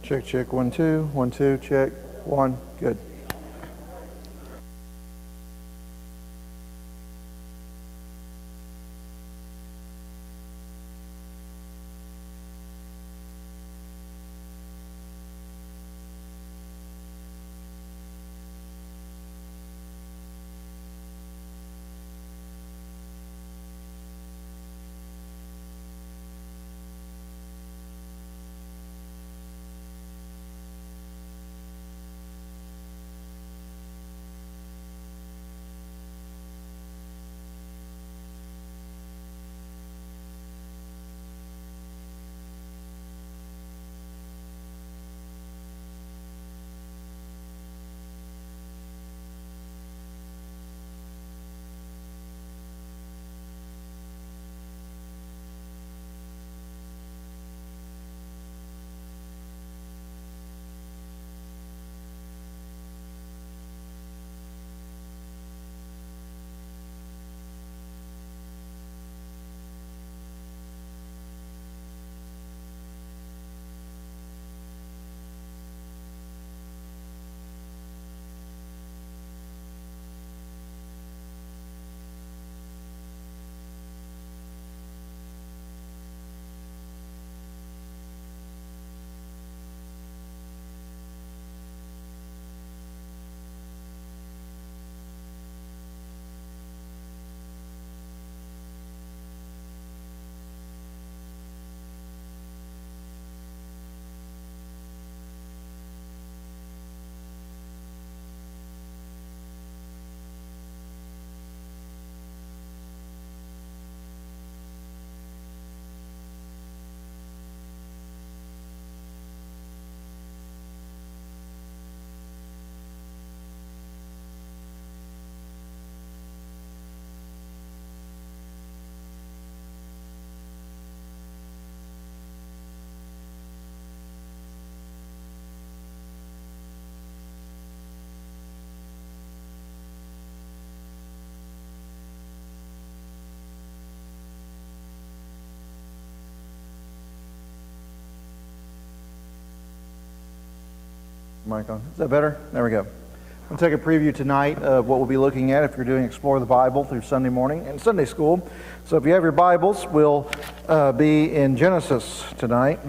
Check, check, 1, 2, 1, 2, check, 1, good. Mic on. Is that better? There we go. We'll take a preview tonight of what we'll be looking at if you're doing Explore the Bible through Sunday morning and Sunday school. So if you have your Bibles, we'll be in Genesis tonight.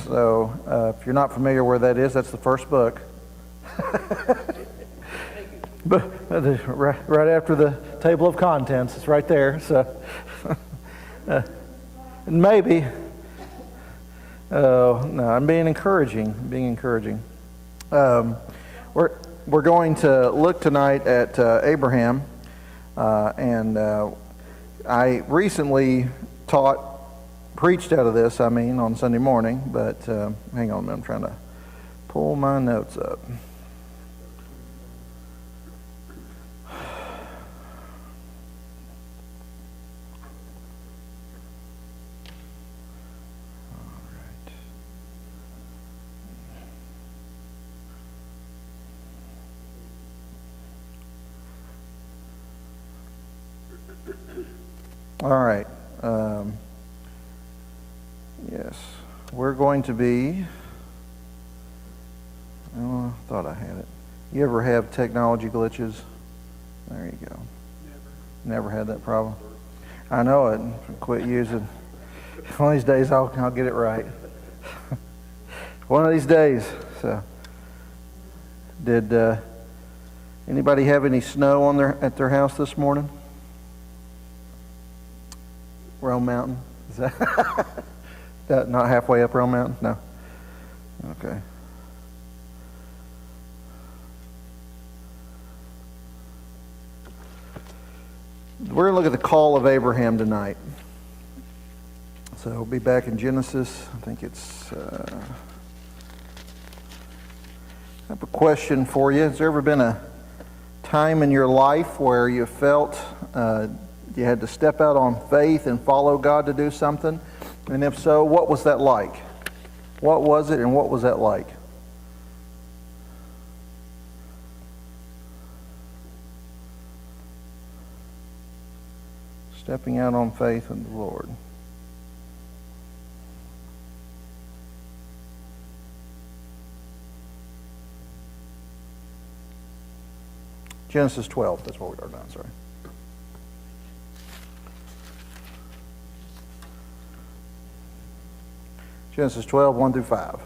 So if you're not familiar where that is, that's the first book. But right after the table of contents, it's right there. So maybe. No, I'm being encouraging. We're going to look tonight at Abraham, and I recently preached out of this, on Sunday morning, but hang on a minute, I'm trying to pull my notes up. All right. Yes, we're going to be. Oh, I thought I had it. You ever have technology glitches? There you go. Never had that problem. I know it. Quit using. One of these days, I'll get it right. One of these days. So, did anybody have any snow at their house this morning? Rome Mountain? Is that not halfway up Rome Mountain? No. Okay. We're going to look at the call of Abraham tonight. So we'll be back in Genesis. I think it's. I have a question for you. Has there ever been a time in your life where you felt you had to step out on faith and follow God to do something? And if so, what was that like? What was it and what was that like? Stepping out on faith in the Lord. Genesis 12, that's what we are now, sorry. Genesis 12, 1 through 5.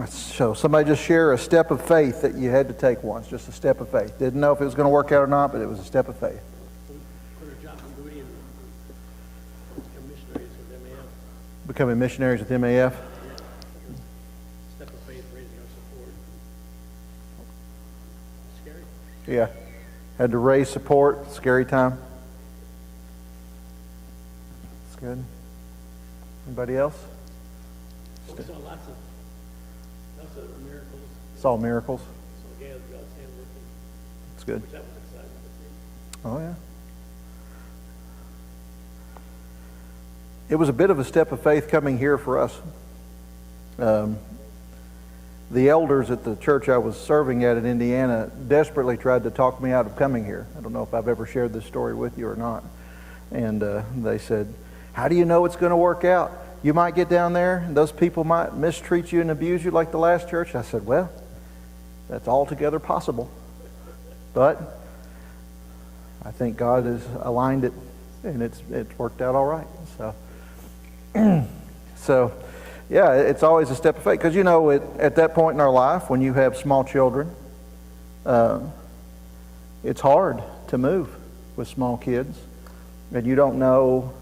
So somebody just share a step of faith that you had to take once, just a step of faith. Didn't know if it was going to work out or not, but it was a step of faith. Becoming missionaries with MAF. Step of faith, raising our support. Scary. Yeah. Had to raise support. Scary time. That's good. Anybody else? We saw lots of miracles. Saw miracles. So again, God's hand working. That's good. That was exciting to see. Oh, yeah. It was a bit of a step of faith coming here for us. The elders at the church I was serving at in Indiana desperately tried to talk me out of coming here. I don't know if I've ever shared this story with you or not. And they said, how do you know it's going to work out? You might get down there and those people might mistreat you and abuse you like the last church. I said, well, that's altogether possible. But I think God has aligned it and it's worked out all right. So, yeah, it's always a step of faith. Because, at that point in our life, when you have small children, it's hard to move with small kids. And you don't know,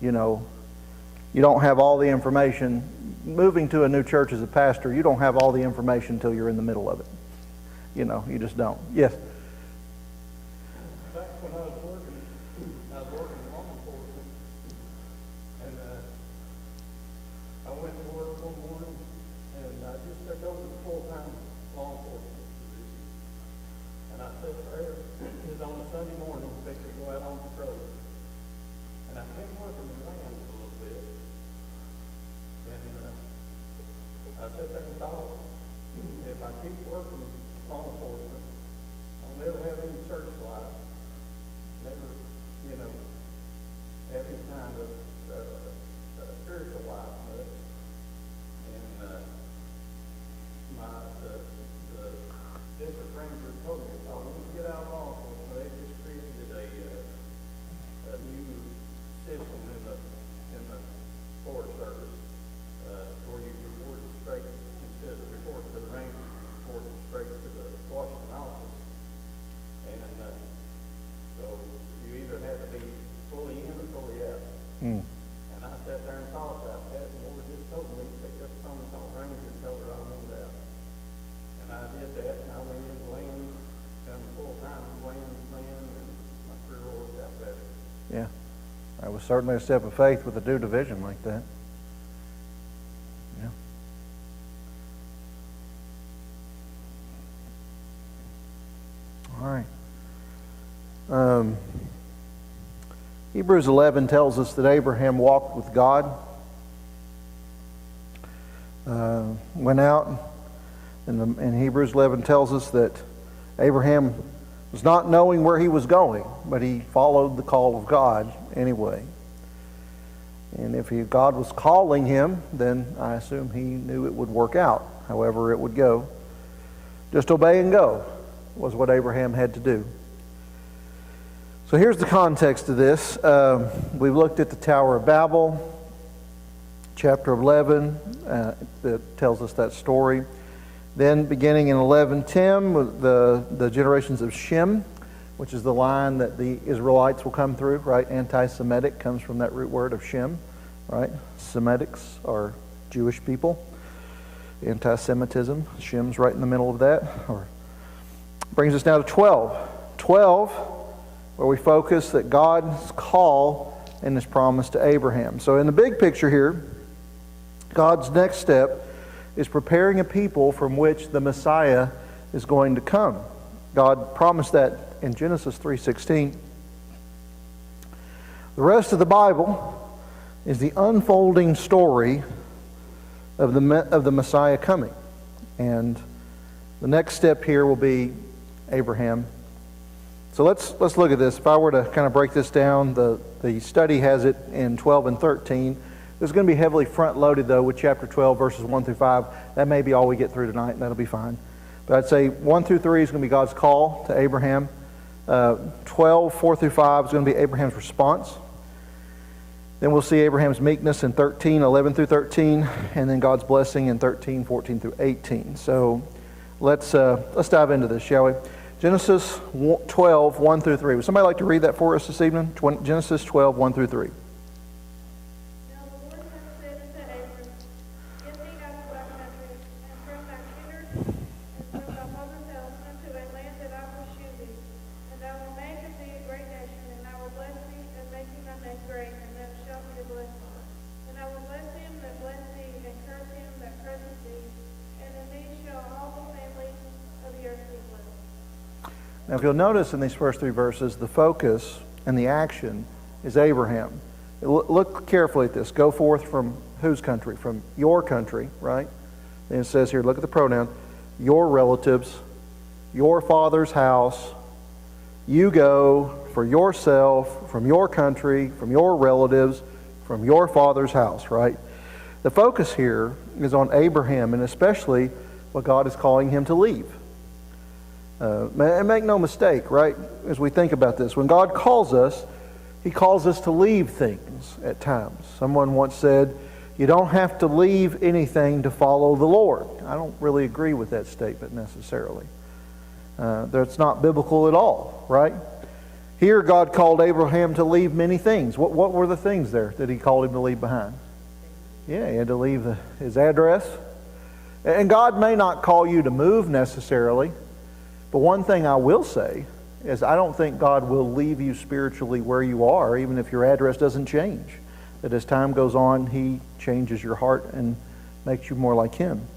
you don't have all the information. Moving to a new church as a pastor, you don't have all the information until you're in the middle of it. You just don't. Yes? Back when I was working in law enforcement, and I went to work one morning, and I just took over the full-time law enforcement position. And I sat there, it was on a Sunday morning, they could go out on patrol. And I've been working the land a little bit. And I sat there and thought, if I keep working law enforcement, I'll never have any church life, never, have any kind of spiritual life much. And the district ranger told me, if I want to get out of law enforcement, they just created a new system in the Forest Service where you report straight, instead of reporting to the ranger, you report straight to the Washington office. And so you either have to be fully in or fully out. And I sat there and thought about that, and the Lord just told me to pick up the phone and call the ranger and tell her I wanted out. And I did that, and I went into land, done full-time land, and my career worked out better. Yeah. That was certainly a step of faith with a new division like that. Yeah. All right. Hebrews 11 tells us that Abraham walked with God, went out, and Hebrews 11 tells us that Abraham was not knowing where he was going, but he followed the call of God anyway. And if God was calling him, then I assume he knew it would work out, however it would go. Just obey and go was what Abraham had to do. So here's the context of this. We've looked at the Tower of Babel, chapter 11, that tells us that story. Then beginning in 11:10, the generations of Shem, which is the line that the Israelites will come through, right? Anti-Semitic comes from that root word of Shem, right? Semitics are Jewish people. Anti-Semitism, Shem's right in the middle of that. Brings us now to 12. 12, where we focus that God's call and His promise to Abraham. So in the big picture here, God's next step is preparing a people from which the Messiah is going to come. God promised that in Genesis 3:16. The rest of the Bible is the unfolding story of the Messiah coming. And the next step here will be Abraham. So let's look at this. If I were to kind of break this down, the study has it in 12 and 13. It's going to be heavily front-loaded, though, with chapter 12, verses 1 through 5. That may be all we get through tonight, and that'll be fine. But I'd say 1 through 3 is going to be God's call to Abraham. 12, 4 through 5 is going to be Abraham's response. Then we'll see Abraham's meekness in 13, 11 through 13, and then God's blessing in 13, 14 through 18. So let's dive into this, shall we? Genesis 12, 1 through 3. Would somebody like to read that for us this evening? Genesis 12, 1 through 3. Now the Lord hath said unto Abram, Get thee out of thy country, and from thy kindred, and from thy father's house, unto a land that I will shew thee. And I will make of thee a great nation, and I will bless thee, and make thee thy name great, and thou shalt be a blessing. And I will bless him that bless thee, and curse him that curseth thee, and in thee shall all the families of the earth be blessed. Now, if you'll notice in these first three verses, the focus and the action is Abraham. Look carefully at this. Go forth from whose country? From your country, right? And it says here, look at the pronoun, your relatives, your father's house. You go for yourself, from your country, from your relatives, from your father's house, right? The focus here is on Abraham, and especially what God is calling him to leave. And make no mistake, right, as we think about this, when God calls us, He calls us to leave things at times. Someone once said, you don't have to leave anything to follow the Lord. I don't really agree with that statement necessarily. That's not biblical at all, right? Here God called Abraham to leave many things. What were the things there that He called him to leave behind? Yeah, he had to leave his address. And God may not call you to move necessarily, but one thing I will say is I don't think God will leave you spiritually where you are, even if your address doesn't change. That as time goes on, He changes your heart and makes you more like Him.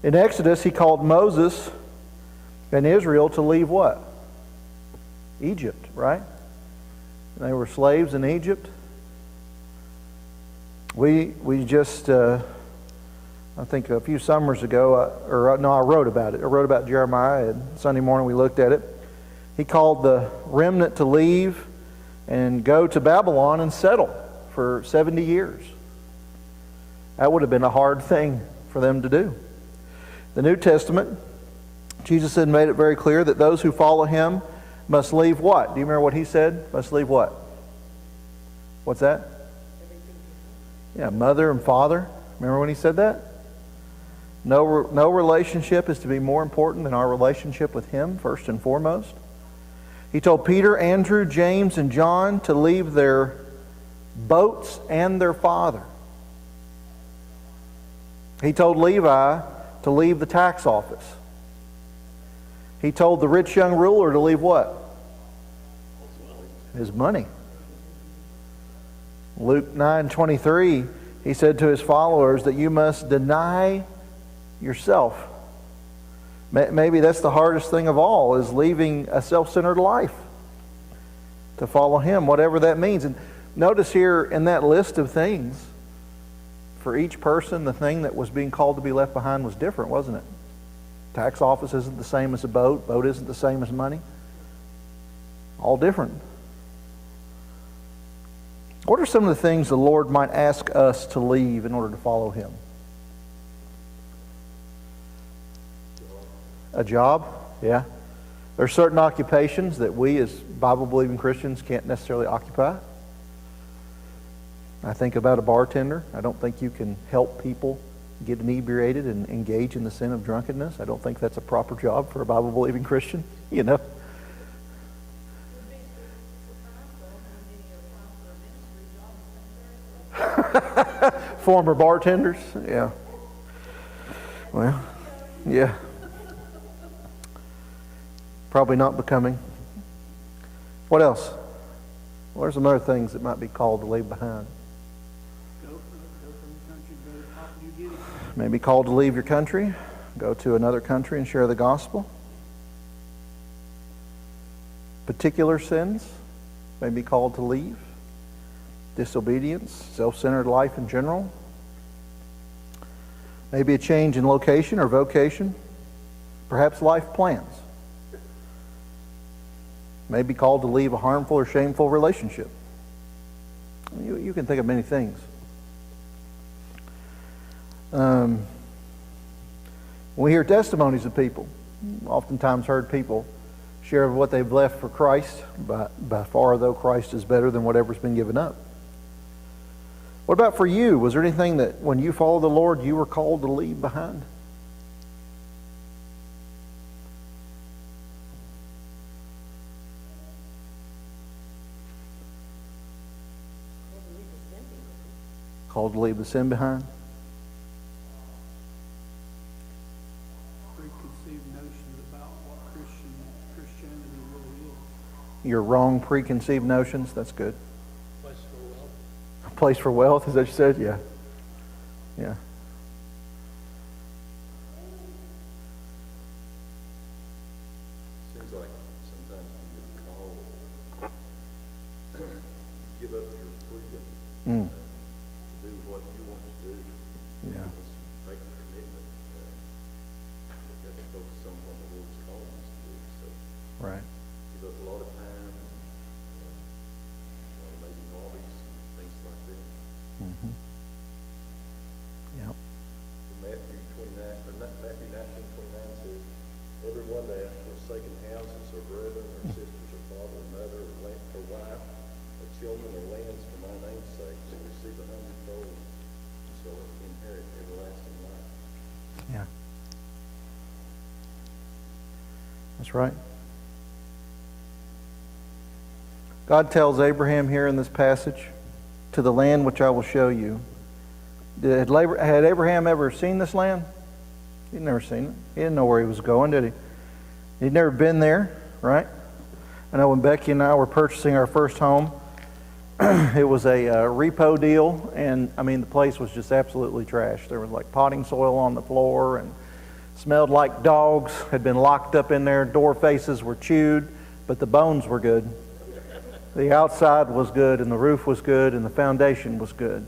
In Exodus, He called Moses and Israel to leave what? Egypt, right? They were slaves in Egypt. We just... I think a few summers ago, I wrote about it. I wrote about Jeremiah, and Sunday morning we looked at it. He called the remnant to leave and go to Babylon and settle for 70 years. That would have been a hard thing for them to do. The New Testament, Jesus had made it very clear that those who follow Him must leave what? Do you remember what He said? Must leave what? What's that? Yeah, mother and father. Remember when He said that? No relationship is to be more important than our relationship with Him, first and foremost. He told Peter, Andrew, James, and John to leave their boats and their father. He told Levi to leave the tax office. He told the rich young ruler to leave what? His money. Luke 9:23, He said to His followers that you must deny yourself. Maybe that's the hardest thing of all, is leaving a self-centered life to follow Him, whatever that means. And notice here in that list of things, for each person, the thing that was being called to be left behind was different, wasn't it? Tax office isn't the same as a boat. Boat isn't the same as money. All different. What are some of the things the Lord might ask us to leave in order to follow Him? A job? Yeah. There are certain occupations that we as Bible-believing Christians can't necessarily occupy. I think about a bartender. I don't think you can help people get inebriated and engage in the sin of drunkenness. I don't think that's a proper job for a Bible-believing Christian, you know. Former bartenders, yeah. Well, yeah. Probably not becoming. What else? What are some other things that might be called to leave behind? Go from the country, go to Papua New Guinea. Maybe called to leave your country, go to another country and share the gospel. Particular sins may be called to leave. Disobedience, self-centered life in general. Maybe a change in location or vocation. Perhaps life plans. May be called to leave a harmful or shameful relationship. You can think of many things. We hear testimonies of people, oftentimes heard people share what they've left for Christ, by far, though, Christ is better than whatever's been given up. What about for you? Was there anything that when you followed the Lord you were called to leave behind? Called to leave the sin behind? Preconceived notions about what Christianity really is. Your wrong preconceived notions? That's good. Place for wealth. A place for wealth, is that what you said? Yeah. Yeah. Seems like sometimes when you're called, give up your freedom Mm. to do what you want to do. Yeah. Make a commitment. You have to focus on what the Lord's calling us to do. So Right. give up a lot of time, maybe hobbies, things like that. Mm-hmm. Yep. Matthew 29, or not, Matthew 19:29 says, everyone that hath forsaken houses, or brethren, or sisters, or father, or mother, or wife, or children, or lands for my name's sake, shall receive 100-fold, and shall inherit everlasting life. Yeah. That's right. God tells Abraham here in this passage, to the land which I will show you. Had Abraham ever seen this land? He'd never seen it. He didn't know where he was going, did he? He'd never been there, right? I know when Becky and I were purchasing our first home, it was a repo deal, and I mean the place was just absolutely trashed. There was like potting soil on the floor and smelled like dogs, had been locked up in there. Door faces were chewed, but the bones were good. The outside was good, and the roof was good, and the foundation was good.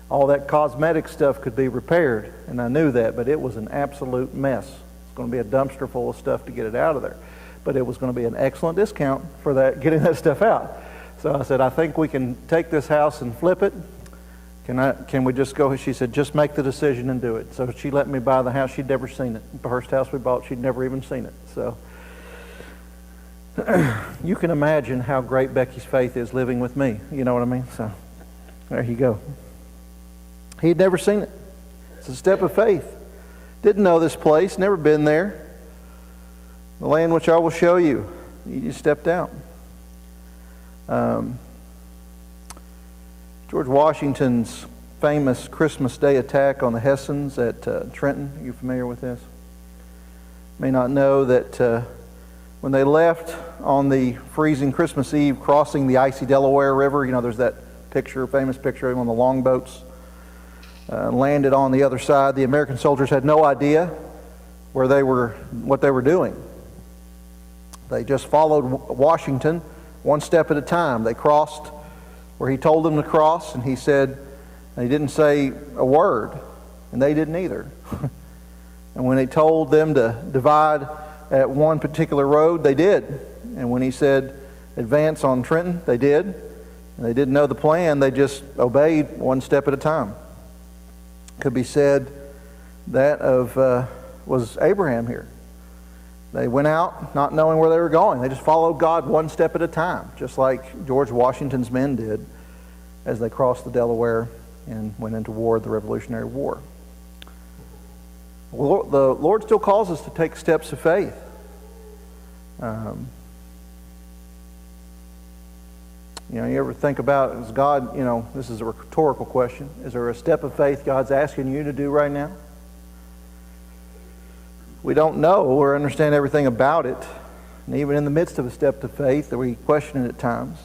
All that cosmetic stuff could be repaired, and I knew that, but it was an absolute mess. It's going to be a dumpster full of stuff to get it out of there. But it was going to be an excellent discount for that, getting that stuff out. So I said, I think we can take this house and flip it. Can we just go? She said, just make the decision and do it. So she let me buy the house. She'd never seen it. The first house we bought, she'd never even seen it. So you can imagine how great Becky's faith is living with me. You know what I mean? So there you go. He'd never seen it. It's a step of faith. Didn't know this place, never been there. The land which I will show you. He just stepped out. George Washington's famous Christmas Day attack on the Hessians at Trenton. Are you familiar with this? May not know that when they left on the freezing Christmas Eve, crossing the icy Delaware River, you know, there's that picture, famous picture of them on the longboats, landed on the other side. The American soldiers had no idea what they were doing. They just followed Washington one step at a time. They crossed where he told them to cross, and he said, and he didn't say a word, and they didn't either. And when he told them to divide at one particular road, they did. And when he said advance on Trenton, they did. And they didn't know the plan, they just obeyed one step at a time. Could be said that was Abraham here. They went out not knowing where they were going. They just followed God one step at a time, just like George Washington's men did as they crossed the Delaware and went into war, the Revolutionary War. Well, the Lord still calls us to take steps of faith. You ever think about, is God, this is a rhetorical question, is there a step of faith God's asking you to do right now? We don't know or understand everything about it. And even in the midst of a step of faith, we question it at times.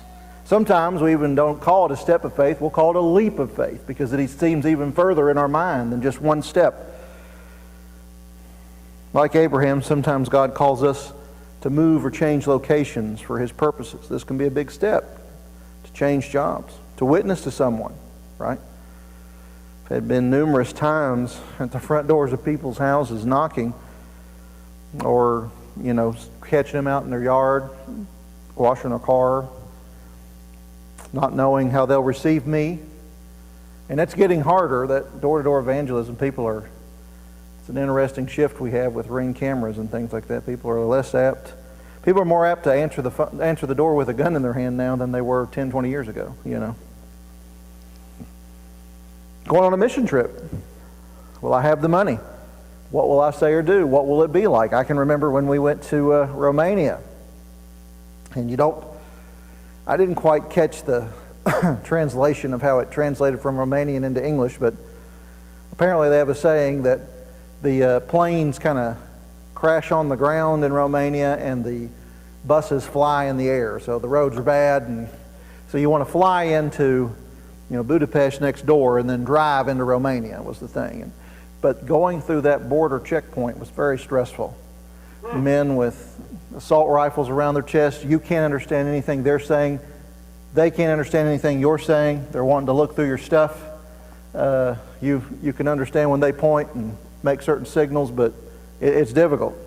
Sometimes we even don't call it a step of faith, we'll call it a leap of faith, because it seems even further in our mind than just one step. Like Abraham, sometimes God calls us to move or change locations for His purposes. This can be a big step, to change jobs, to witness to someone, right? There had been numerous times at the front doors of people's houses knocking, or, catching them out in their yard, washing a car, not knowing how they'll receive me, And that's getting harder, that door-to-door evangelism. It's an interesting shift we have with Ring cameras and things like that. People are more apt to answer the door with a gun in their hand now than they were 10, 20 years ago, you know. Going on a mission trip. Will I have the money? What will I say or do? What will it be like? I can remember when we went to Romania. And I didn't quite catch the translation of how it translated from Romanian into English, but apparently they have a saying that the planes kind of crash on the ground in Romania and the buses fly in the air. So the roads are bad, and so you want to fly into Budapest next door and then drive into Romania was the thing. But going through that border checkpoint was very stressful. Men with assault rifles around their chest, you can't understand anything they're saying. They can't understand anything you're saying. They're wanting to look through your stuff. You can understand when they point and make certain signals, but it's difficult.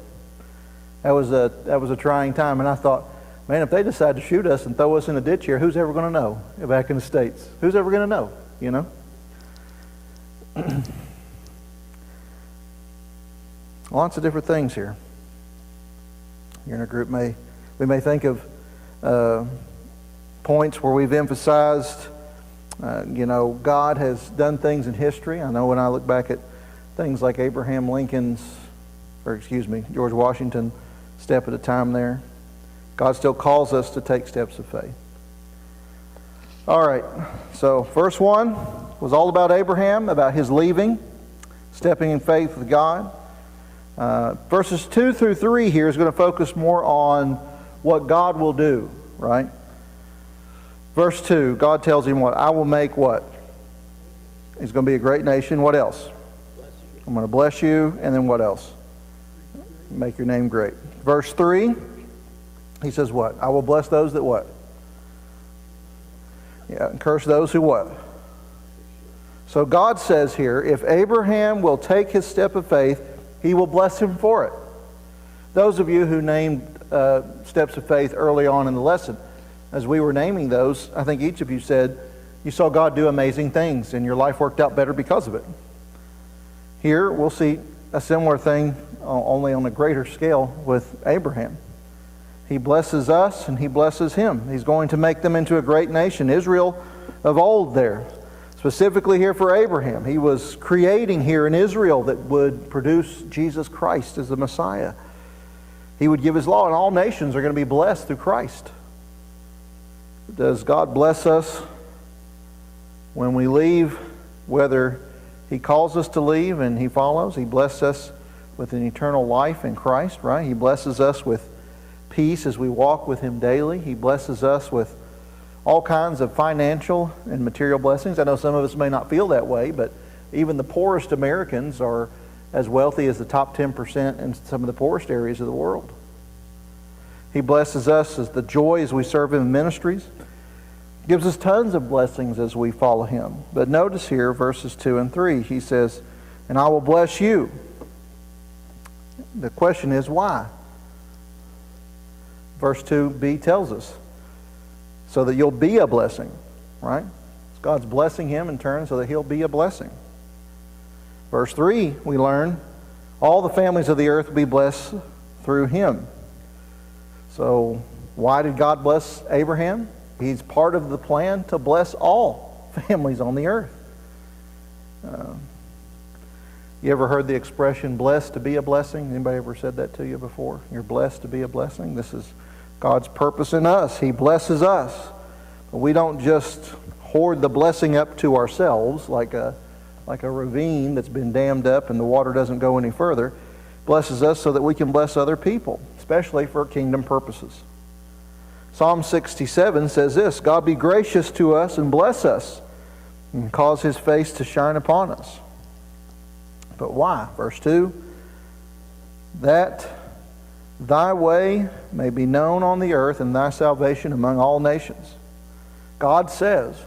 That was a trying time, and I thought, man, if they decide to shoot us and throw us in a ditch here, who's ever going to know back in the States? Who's ever going to know, you know? Lots of different things here. You're in a group, we may think of points where we've emphasized, God has done things in history. I know when I look back at things like George Washington, step at a time there. God still calls us to take steps of faith. All right, so verse 1 was all about Abraham, about his leaving, stepping in faith with God. Verses 2 through 3 here is going to focus more on what God will do, right? Verse 2, God tells him what? I will make what? He's going to be a great nation. What else? I'm going to bless you. And then what else? Make your name great. Verse 3, he says what? I will bless those that what? Yeah, and curse those who what? So God says here, if Abraham will take his step of faith, he will bless him for it. Those of you who named steps of faith early on in the lesson, as we were naming those, I think each of you said you saw God do amazing things and your life worked out better because of it. Here we'll see a similar thing, only on a greater scale with Abraham. He blesses us and he blesses him. He's going to make them into a great nation. Israel of old there. Specifically here for Abraham. He was creating here an Israel that would produce Jesus Christ as the Messiah. He would give his law, and all nations are going to be blessed through Christ. Does God bless us when we leave? Whether he calls us to leave and he follows, he blesses us with an eternal life in Christ, right? He blesses us with peace as we walk with him daily. He blesses us with all kinds of financial and material blessings. I know some of us may not feel that way, but even the poorest Americans are as wealthy as the top 10% in some of the poorest areas of the world. He blesses us as the joy as we serve him in ministries. Gives us tons of blessings as we follow him. But notice here, verses 2 and 3, he says, and I will bless you. The question is, why? Verse 2b tells us, so that you'll be a blessing, right? God's blessing him in turn so that he'll be a blessing. Verse 3, we learn, all the families of the earth will be blessed through him. So, why did God bless Abraham? He's part of the plan to bless all families on the earth. You ever heard the expression, blessed to be a blessing? Anybody ever said that to you before? You're blessed to be a blessing? This is God's purpose in us. He blesses us. But we don't just hoard the blessing up to ourselves like a ravine that's been dammed up and the water doesn't go any further. Blesses us so that we can bless other people, especially for kingdom purposes. Psalm 67 says this, God be gracious to us and bless us and cause his face to shine upon us. But why? Verse 2, that thy way may be known on the earth and thy salvation among all nations. God says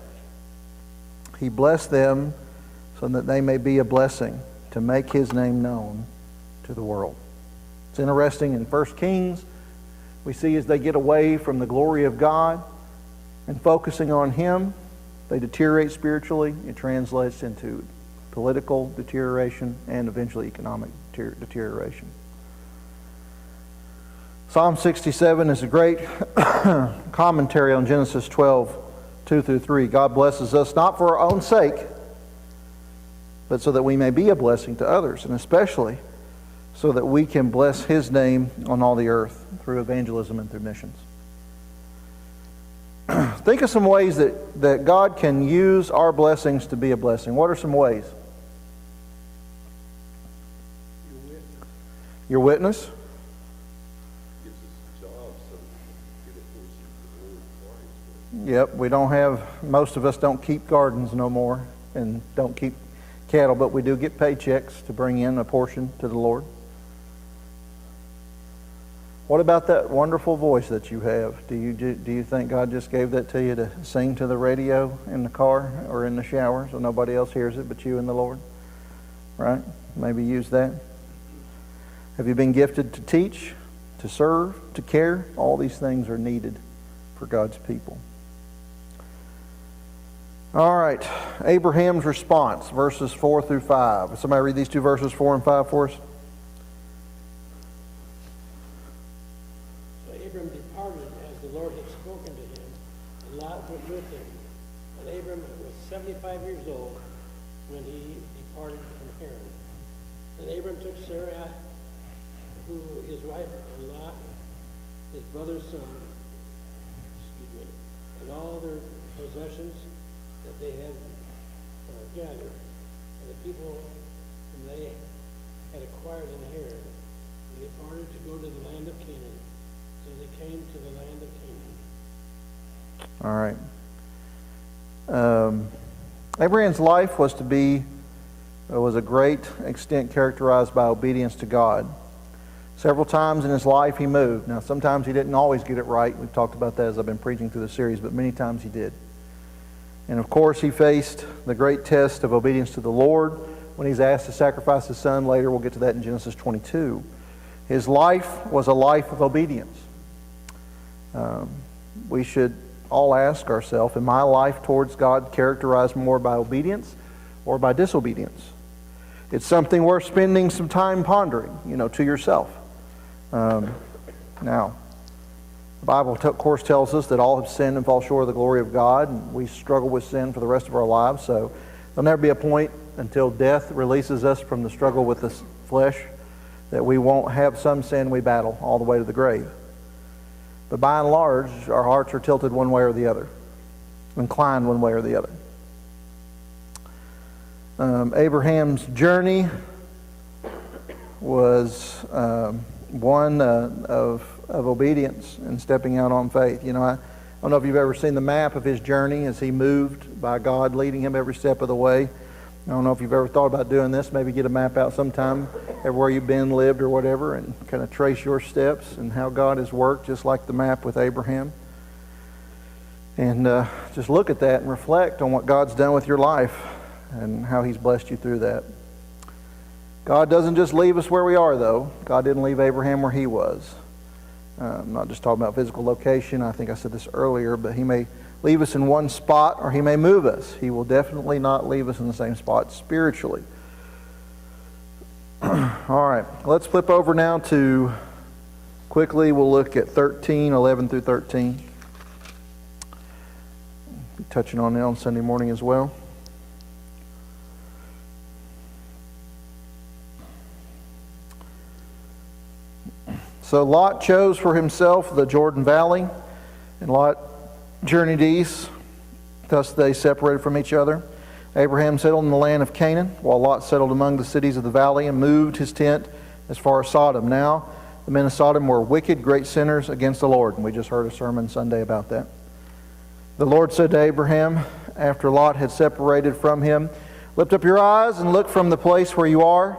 he blessed them so that they may be a blessing to make his name known to the world. It's interesting in 1 Kings, we see as they get away from the glory of God and focusing on him, they deteriorate spiritually. It translates into political deterioration and eventually economic deterioration. Psalm 67 is a great commentary on Genesis 12, 2 through 3. God blesses us not for our own sake, but so that we may be a blessing to others, and especially so that we can bless His name on all the earth through evangelism and through missions. Think of some ways that God can use our blessings to be a blessing. What are some ways? Your witness. Yep, most of us don't keep gardens no more and don't keep cattle, but we do get paychecks to bring in a portion to the Lord. What about that wonderful voice that you have? Do you think God just gave that to you to sing to the radio in the car or in the shower so nobody else hears it but you and the Lord? Right? Maybe use that. Have you been gifted to teach, to serve, to care? All these things are needed for God's people. All right, Abraham's response, verses 4 through 5. Somebody read these two verses, 4 and 5 for us. So Abram departed as the Lord had spoken to him, and Lot went with him. And Abram was 75 years old when he departed from Haran. And Abram took Sarai, who his wife, and Lot, his brother's son, and all their possessions that they had gathered, and the people whom they had acquired in Haran, and departed to go to the land of Canaan. So they came to the land of Canaan. All right. Abraham's life was a great extent characterized by obedience to God. Several times in his life he moved. Now, sometimes he didn't always get it right. We've talked about that as I've been preaching through the series, but many times he did. And of course, he faced the great test of obedience to the Lord when he's asked to sacrifice his son. Later, we'll get to that in Genesis 22. His life was a life of obedience. We should all ask ourselves, am my life towards God characterized more by obedience or by disobedience? It's something worth spending some time pondering, to yourself. Now, the Bible, of course, tells us that all have sinned and fall short of the glory of God, and we struggle with sin for the rest of our lives, so there'll never be a point until death releases us from the struggle with the flesh that we won't have some sin we battle all the way to the grave. But by and large, our hearts are tilted one way or the other, inclined one way or the other. Abraham's journey was one of obedience and stepping out on faith. I don't know if you've ever seen the map of his journey as he moved by God leading him every step of the way. I don't know if you've ever thought about doing this. Maybe get a map out sometime everywhere you've been, lived, or whatever, and kind of trace your steps and how God has worked, just like the map with Abraham. And just look at that and reflect on what God's done with your life and how He's blessed you through that. God doesn't just leave us where we are, though. God didn't leave Abraham where he was. I'm not just talking about physical location. I think I said this earlier, but He may leave us in one spot or He may move us. He will definitely not leave us in the same spot spiritually. All right, let's flip over now to, quickly, we'll look at 11 through 13. Be touching on that on Sunday morning as well. So Lot chose for himself the Jordan Valley, and Lot journeyed east. Thus they separated from each other. Abraham settled in the land of Canaan, while Lot settled among the cities of the valley and moved his tent as far as Sodom. Now, the men of Sodom were wicked, great sinners against the Lord. And we just heard a sermon Sunday about that. The Lord said to Abraham, after Lot had separated from him, "Lift up your eyes and look from the place where you are,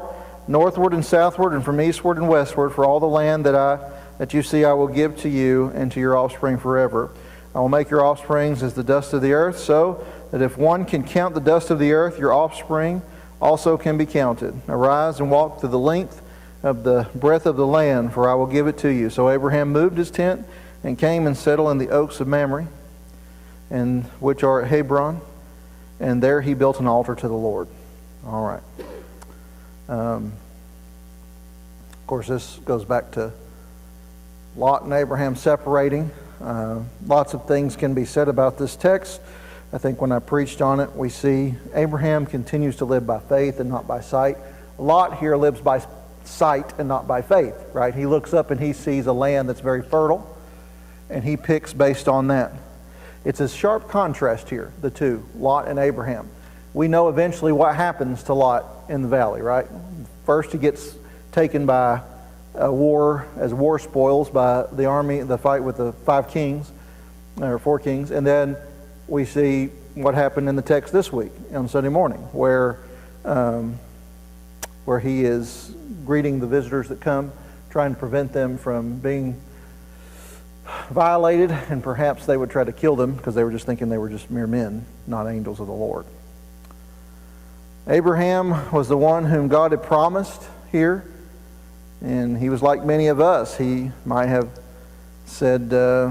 northward and southward, and from eastward and westward, for all the land that you see I will give to you and to your offspring forever. I will make your offsprings as the dust of the earth, so that if one can count the dust of the earth, your offspring also can be counted. Arise and walk through the length of the breadth of the land, for I will give it to you." So Abraham moved his tent and came and settled in the oaks of Mamre, and which are at Hebron. and there he built an altar to the Lord. All right. Of course, this goes back to Lot and Abraham separating. Lots of things can be said about this text. I think when I preached on it, we see Abraham continues to live by faith and not by sight. Lot here lives by sight and not by faith, right? He looks up and he sees a land that's very fertile, and he picks based on that. It's a sharp contrast here, the two, Lot and Abraham. We know eventually what happens to Lot in the valley, right? First, he gets taken by a war as war spoils by the army, the fight with the 4 kings, and then we see what happened in the text this week on Sunday morning, where he is greeting the visitors that come, trying to prevent them from being violated, and perhaps they would try to kill them because they were just thinking they were just mere men, not angels of the Lord. Abraham was the one whom God had promised here, and he was like many of us. He might have said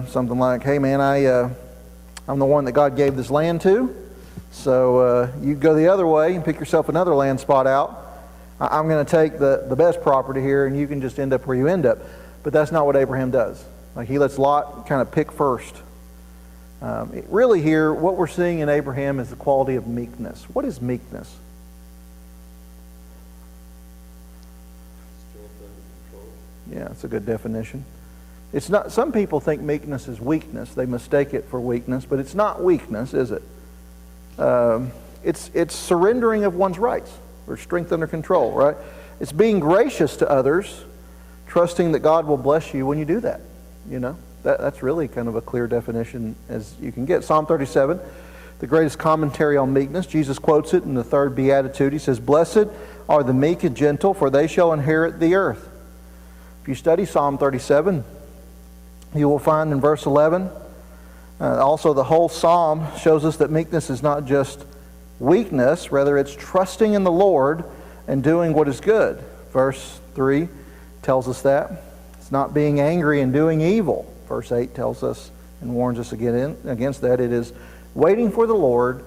something like, hey man, I'm the one that God gave this land to, so you go the other way and pick yourself another land spot out. I'm going to take the best property here, and you can just end up where you end up. But that's not what Abraham does. Like, he lets Lot kind of pick first. Really here, what we're seeing in Abraham is the quality of meekness. What is meekness? Yeah, it's a good definition. It's not. Some people think meekness is weakness. They mistake it for weakness, but it's not weakness, is it? It's surrendering of one's rights, or strength under control, right? It's being gracious to others, trusting that God will bless you when you do that. You know, that's really kind of a clear definition as you can get. Psalm 37, the greatest commentary on meekness. Jesus quotes it in the 3rd Beatitude. He says, "Blessed are the meek and gentle, for they shall inherit the earth." If you study Psalm 37, you will find in verse 11, also the whole psalm shows us that meekness is not just weakness, rather it's trusting in the Lord and doing what is good. Verse 3 tells us that. It's not being angry and doing evil. Verse 8 tells us and warns us against that. It is waiting for the Lord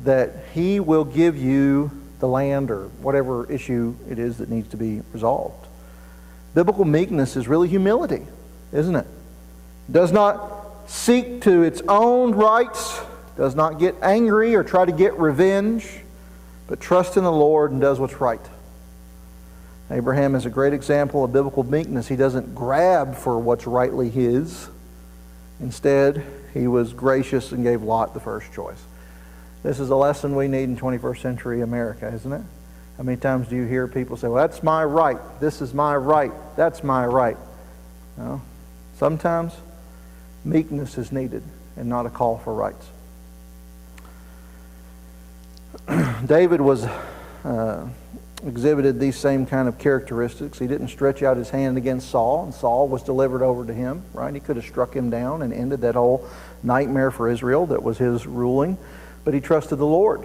that He will give you the land or whatever issue it is that needs to be resolved. Biblical meekness is really humility, isn't it? Does not seek to its own rights, does not get angry or try to get revenge, but trusts in the Lord and does what's right. Abraham is a great example of biblical meekness. He doesn't grab for what's rightly his. Instead, he was gracious and gave Lot the first choice. This is a lesson we need in 21st century America, isn't it? How many times do you hear people say, well, that's my right, this is my right, that's my right? No. Sometimes meekness is needed and not a call for rights. David exhibited these same kind of characteristics. He didn't stretch out his hand against Saul, and Saul was delivered over to him, right? He could have struck him down and ended that whole nightmare for Israel that was his ruling, but he trusted the Lord.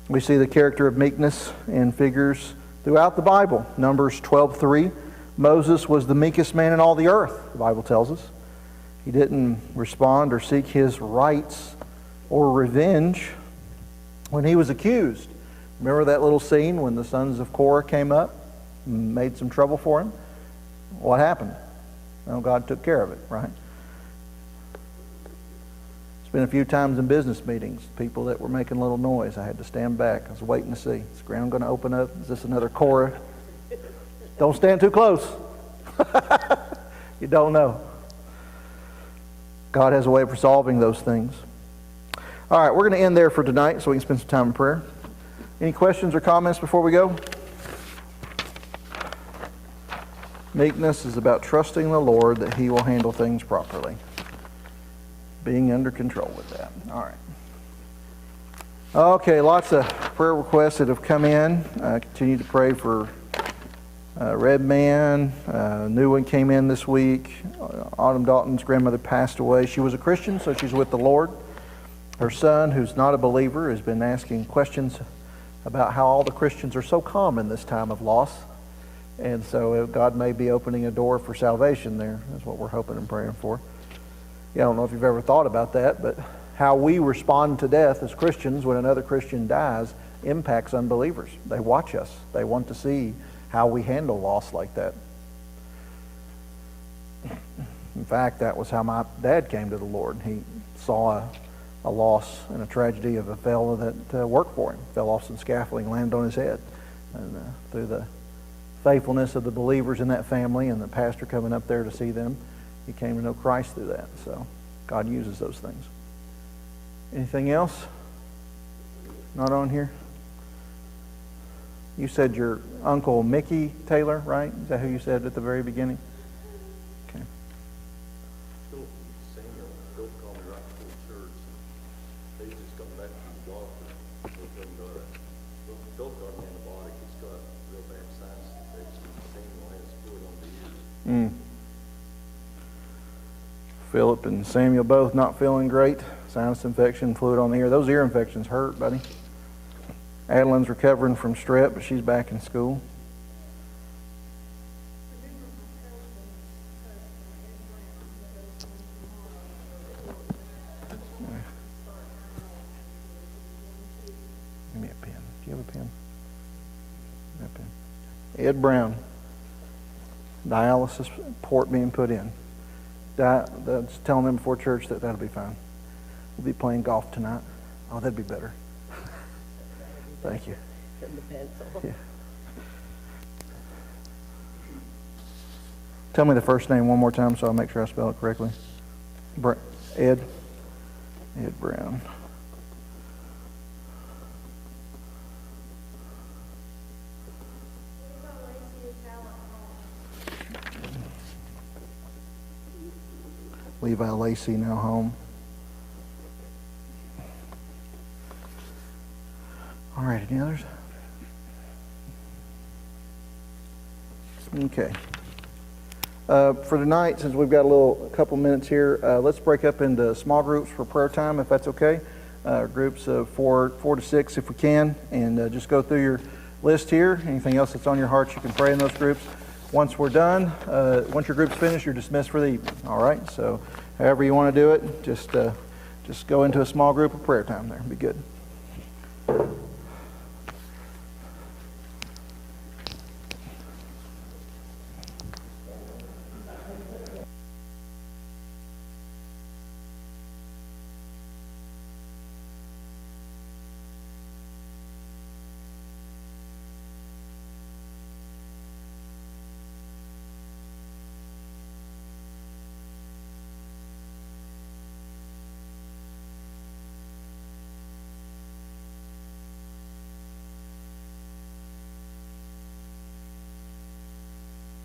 We see the character of meekness in figures throughout the Bible. Numbers 12:3, Moses was the meekest man in all the earth, the Bible tells us. He didn't respond or seek his rights or revenge when he was accused. Remember that little scene when the sons of Korah came up and made some trouble for him? What happened? Well, God took care of it, right? It's been a few times in business meetings, people that were making a little noise. I had to stand back. I was waiting to see. Is the ground going to open up? Is this another Korah? Don't stand too close. You don't know. God has a way of resolving those things. All right, we're going to end there for tonight so we can spend some time in prayer. Any questions or comments before we go? Meekness is about trusting the Lord that He will handle things properly. Being under control with that. All right. Okay, lots of prayer requests that have come in. Continue to pray for Red Man. New one came in this week. Autumn Dalton's grandmother passed away. She was a Christian, so she's with the Lord. Her son, who's not a believer, has been asking questions about how all the Christians are so calm in this time of loss. And so God may be opening a door for salvation there. That's what we're hoping and praying for. Yeah, I don't know if you've ever thought about that, but how we respond to death as Christians when another Christian dies impacts unbelievers. They watch us. They want to see how we handle loss like that. In fact, that was how my dad came to the Lord. He saw a loss and a tragedy of a fellow that worked for him. Fell off some scaffolding, landed on his head. And through the faithfulness of the believers in that family and the pastor coming up there to see them, he came to know Christ through that. So God uses those things. Anything else? Not on here? You said your Uncle Mickey Taylor, right? Is that who you said at the very beginning? Okay. Samuel, Bill called me right before church. They just come back from the doctor. Bill got an antibiotic. He's got real bad sinus infection. Samuel has fluid on the ears. Philip and Samuel both not feeling great. Sinus infection, fluid on the ear. Those ear infections hurt, buddy. Adeline's recovering from strep, but she's back in school. Give me a pen. Do you have a pen? A pen. Ed Brown. Dialysis port being put in. That's telling them before church that'll be fine. We'll be playing golf tonight. Oh, that'd be better. Thank you. And the pencil. Yeah. Tell me the first name one more time so I'll make sure I spell it correctly. Ed Brown. Levi Lacey now home. All right, any others? Okay. For tonight, since we've got a couple minutes here, let's break up into small groups for prayer time, if that's okay. Groups of four to six, if we can, and just go through your list here. Anything else that's on your heart, you can pray in those groups. Once we're done, once your group's finished, you're dismissed for the evening. All right. So, however you want to do it, just go into a small group of prayer time there. Be good.